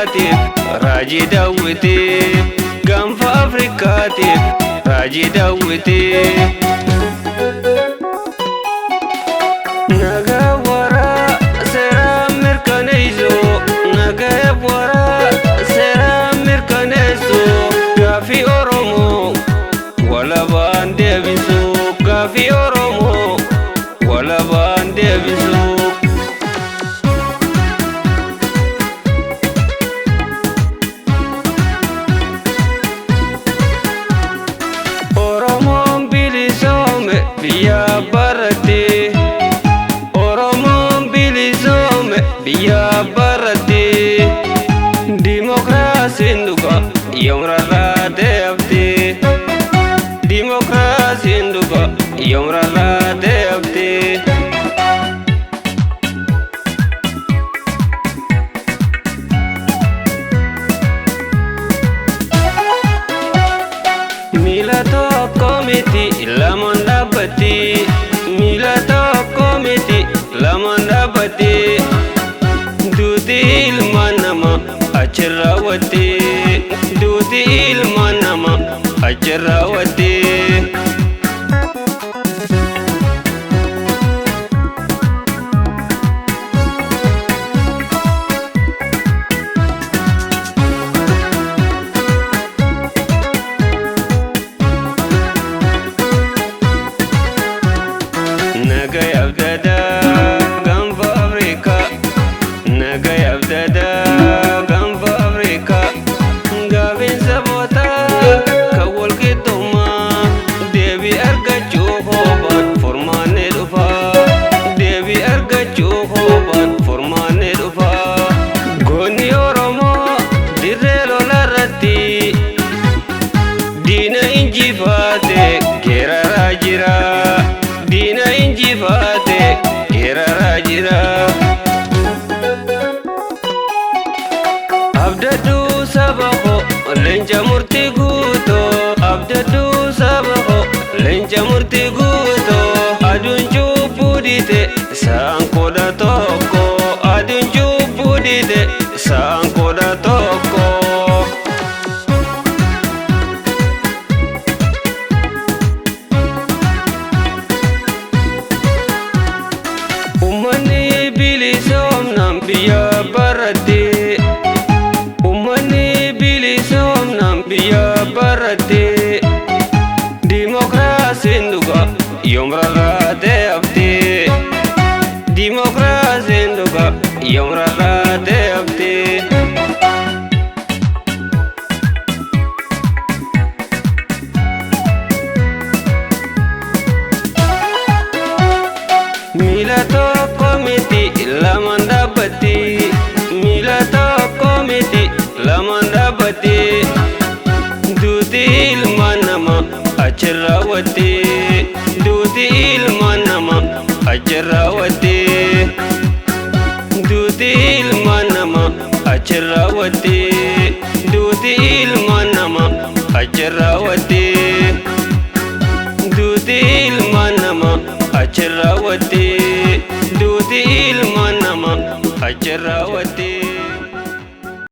Afrikaatiif raajii daawwitee gaanfa Afrikaatiif raajii daawwitee nagaa waraa seera mirkaneessu nagaa waraa seera mirkaneessu gaaffii Oromoo walabaan deebisu gaaffii Oromoo walabaan deebisu. Biyya baratee Oromoon bilisoome biyya baratee Dimookiraasiin dhugaa yoomurraa deebitee Dimookiraasiin dhugaa yoomurraa deebitee miila tokko miti lamaan dhaabbatti miila tokko miti lamaan dhaabbatti duuti ilmaan namaa achirra raawwattee duuti ilmaan namaa achirra raawwattee. Nagaya abdada gaanfa Afrikaa nagaya abdada gaanfa Afrikaa gaafiin sabootaa kan wal qixxummaa deebii argachuu hoobaan furmaanni dhufaa deebii argachuu hoobaan furmaanni dhufaa goonni Oromoo dirree lolarratti diina injifatee geeraraa jira. Diina injifatee geeraraa jira. Abdaduu saba koo leenca murtii guutoo abdaduu saba koo leenca murtii guutoo aduun cubbuu dhiite sa'aan kudha tokko aduun cubbuu dhiite sa'aan kudha tokko. Uummanni bilisoomnaan biyya baratee Uummanni bilisoomnaan biyya baratee Dimookiraasiin dhugaa yoomurraa deebitee Dimookiraasiin dhugaa yoomurraa deebitee. Miila tokko miti lamaan dhaabbatti miila tokko miti lamaan dhaabbatti duuti ilmaan namaa achirra raawwattee duuti ilmaan namaa achirra raawwattee duuti ilmaan namaa achirra raawwattee duuti ilmaan namaa achirra raawwattee duuti ilmaan namaa achirra raawwattee duuti ilmaan namaa achirra